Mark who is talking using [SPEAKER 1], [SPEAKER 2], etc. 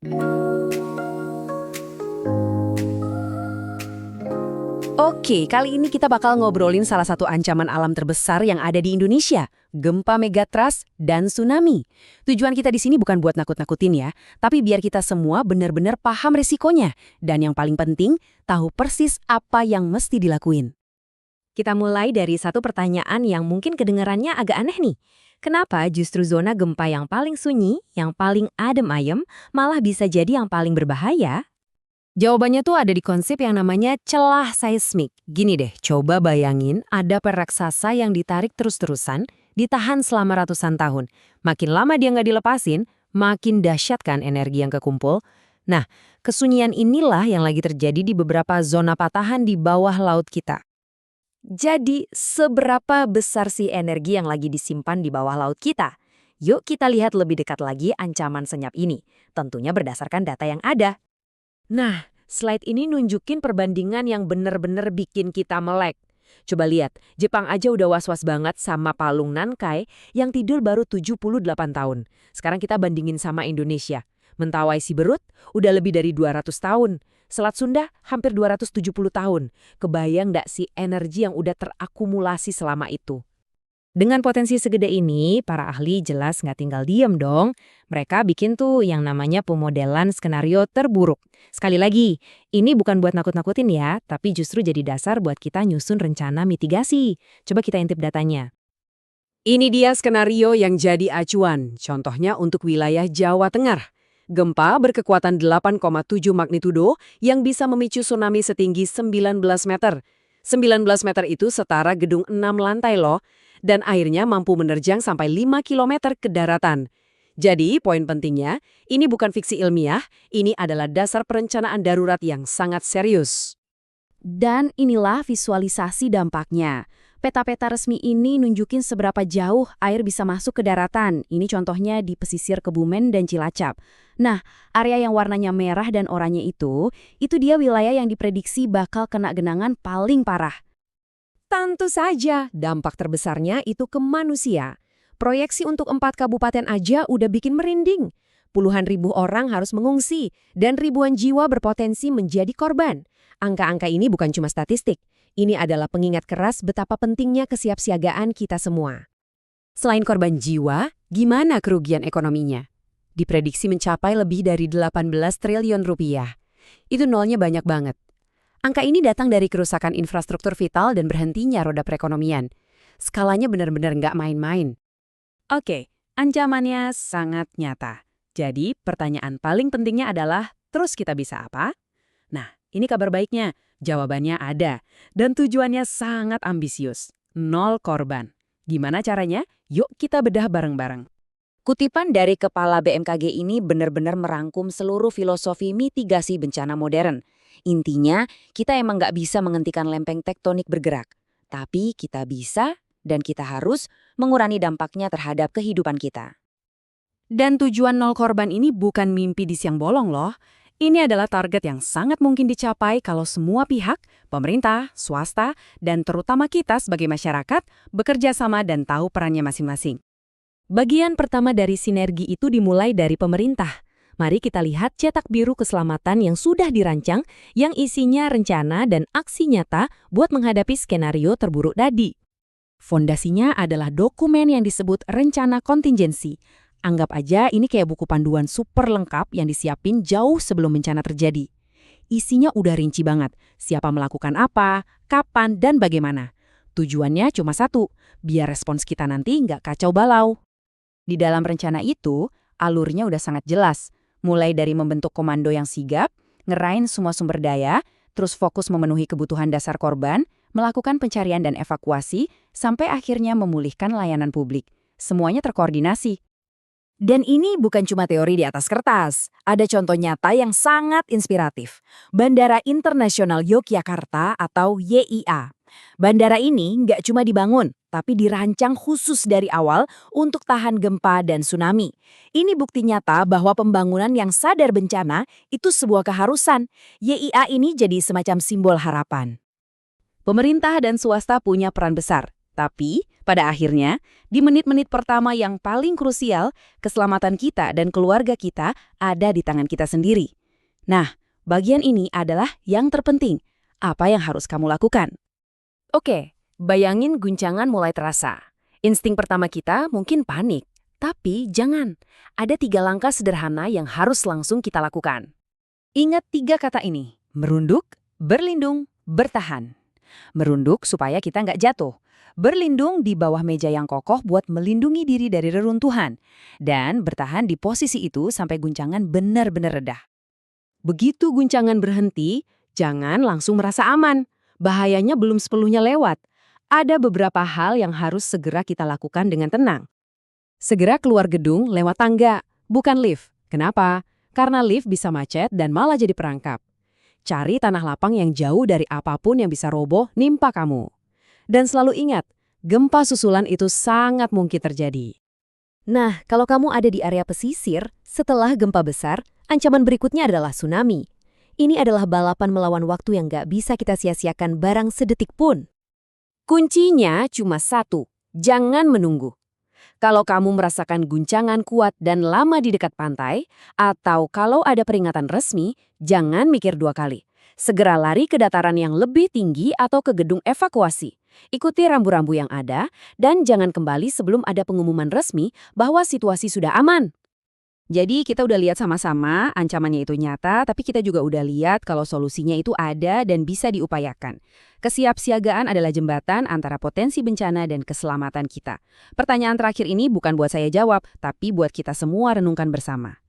[SPEAKER 1] Oke, kali ini kita bakal ngobrolin salah satu ancaman alam terbesar yang ada di Indonesia, gempa megatrust dan tsunami. Tujuan kita di sini bukan buat nakut-nakutin ya, tapi biar kita semua benar-benar paham resikonya. Dan yang paling penting, tahu persis apa yang mesti dilakuin. Kita mulai dari satu pertanyaan yang mungkin kedengarannya agak aneh nih. Kenapa justru zona gempa yang paling sunyi, yang paling adem ayem, malah bisa jadi yang paling berbahaya? Jawabannya tuh ada di konsep yang namanya celah seismik. Gini deh, coba bayangin ada per raksasa yang ditarik terus-terusan, ditahan selama ratusan tahun. Makin lama dia nggak dilepasin, makin dahsyat kan energi yang kekumpul. Nah, kesunyian inilah yang lagi terjadi di beberapa zona patahan di bawah laut kita. Jadi, seberapa besar sih energi yang lagi disimpan di bawah laut kita? Yuk kita lihat lebih dekat lagi ancaman senyap ini, tentunya berdasarkan data yang ada. Nah, slide ini nunjukin perbandingan yang bener-bener bikin kita melek. Coba lihat, Jepang aja udah was-was banget sama Palung Nankai yang tidur baru 78 tahun. Sekarang kita bandingin sama Indonesia. Mentawai Siberut udah lebih dari 200 tahun. Selat Sunda hampir 270 tahun. Kebayang nggak sih energi yang udah terakumulasi selama itu? Dengan potensi segede ini, para ahli jelas nggak tinggal diem dong. Mereka bikin tuh yang namanya pemodelan skenario terburuk. Sekali lagi, ini bukan buat nakut-nakutin ya, tapi justru jadi dasar buat kita nyusun rencana mitigasi. Coba kita intip datanya. Ini dia skenario yang jadi acuan, contohnya untuk wilayah Jawa Tengah. Gempa berkekuatan 8,7 magnitudo yang bisa memicu tsunami setinggi 19 meter. 19 meter itu setara gedung 6 lantai loh. Dan airnya mampu menerjang sampai 5 km ke daratan. Jadi, poin pentingnya, ini bukan fiksi ilmiah, ini adalah dasar perencanaan darurat yang sangat serius. Dan inilah visualisasi dampaknya. Peta-peta resmi ini nunjukin seberapa jauh air bisa masuk ke daratan. Ini contohnya di pesisir Kebumen dan Cilacap. Nah, area yang warnanya merah dan oranye itu dia wilayah yang diprediksi bakal kena genangan paling parah. Tentu saja, dampak terbesarnya itu ke manusia. Proyeksi untuk 4 kabupaten aja udah bikin merinding. Puluhan ribu orang harus mengungsi, dan ribuan jiwa berpotensi menjadi korban. Angka-angka ini bukan cuma statistik. Ini adalah pengingat keras betapa pentingnya kesiapsiagaan kita semua. Selain korban jiwa, gimana kerugian ekonominya? Diprediksi mencapai lebih dari 18 triliun rupiah. Itu nolnya banyak banget. Angka ini datang dari kerusakan infrastruktur vital dan berhentinya roda perekonomian. Skalanya benar-benar nggak main-main. Oke, ancamannya sangat nyata. Jadi, pertanyaan paling pentingnya adalah, terus kita bisa apa? Nah, ini kabar baiknya. Jawabannya ada. Dan tujuannya sangat ambisius. 0 korban. Gimana caranya? Yuk kita bedah bareng-bareng. Kutipan dari Kepala BMKG ini benar-benar merangkum seluruh filosofi mitigasi bencana modern. Intinya, kita emang nggak bisa menghentikan lempeng tektonik bergerak. Tapi kita bisa dan kita harus mengurangi dampaknya terhadap kehidupan kita. Dan tujuan 0 korban ini bukan mimpi di siang bolong loh. Ini adalah target yang sangat mungkin dicapai kalau semua pihak, pemerintah, swasta, dan terutama kita sebagai masyarakat, bekerja sama dan tahu perannya masing-masing. Bagian pertama dari sinergi itu dimulai dari pemerintah. Mari kita lihat cetak biru keselamatan yang sudah dirancang, yang isinya rencana dan aksi nyata buat menghadapi skenario terburuk tadi. Fondasinya adalah dokumen yang disebut rencana kontingensi. Anggap aja ini kayak buku panduan super lengkap yang disiapin jauh sebelum bencana terjadi. Isinya udah rinci banget, siapa melakukan apa, kapan, dan bagaimana. Tujuannya cuma satu, biar respons kita nanti nggak kacau balau. Di dalam rencana itu, alurnya udah sangat jelas. Mulai dari membentuk komando yang sigap, ngerain semua sumber daya, terus fokus memenuhi kebutuhan dasar korban, melakukan pencarian dan evakuasi, sampai akhirnya memulihkan layanan publik. Semuanya terkoordinasi. Dan ini bukan cuma teori di atas kertas. Ada contoh nyata yang sangat inspiratif. Bandara Internasional Yogyakarta atau YIA. Bandara ini nggak cuma dibangun, tapi dirancang khusus dari awal untuk tahan gempa dan tsunami. Ini bukti nyata bahwa pembangunan yang sadar bencana itu sebuah keharusan. YIA ini jadi semacam simbol harapan. Pemerintah dan swasta punya peran besar. Tapi, pada akhirnya, di menit-menit pertama yang paling krusial, keselamatan kita dan keluarga kita ada di tangan kita sendiri. Nah, bagian ini adalah yang terpenting. Apa yang harus kamu lakukan? Oke, bayangin guncangan mulai terasa. Insting pertama kita mungkin panik. Tapi jangan, ada 3 langkah sederhana yang harus langsung kita lakukan. Ingat 3 kata ini, merunduk, berlindung, bertahan. Merunduk supaya kita nggak jatuh. Berlindung di bawah meja yang kokoh buat melindungi diri dari reruntuhan. Dan bertahan di posisi itu sampai guncangan benar-benar reda. Begitu guncangan berhenti, jangan langsung merasa aman. Bahayanya belum sepenuhnya lewat. Ada beberapa hal yang harus segera kita lakukan dengan tenang. Segera keluar gedung lewat tangga, bukan lift. Kenapa? Karena lift bisa macet dan malah jadi perangkap. Cari tanah lapang yang jauh dari apapun yang bisa roboh nimpa kamu. Dan selalu ingat, gempa susulan itu sangat mungkin terjadi. Nah, kalau kamu ada di area pesisir, setelah gempa besar, ancaman berikutnya adalah tsunami. Ini adalah balapan melawan waktu yang nggak bisa kita sia-siakan barang sedetik pun. Kuncinya cuma satu, jangan menunggu. Kalau kamu merasakan guncangan kuat dan lama di dekat pantai, atau kalau ada peringatan resmi, jangan mikir 2 kali. Segera lari ke dataran yang lebih tinggi atau ke gedung evakuasi. Ikuti rambu-rambu yang ada, dan jangan kembali sebelum ada pengumuman resmi bahwa situasi sudah aman. Jadi kita udah lihat sama-sama ancamannya itu nyata, tapi kita juga udah lihat kalau solusinya itu ada dan bisa diupayakan. Kesiapsiagaan adalah jembatan antara potensi bencana dan keselamatan kita. Pertanyaan terakhir ini bukan buat saya jawab, tapi buat kita semua renungkan bersama.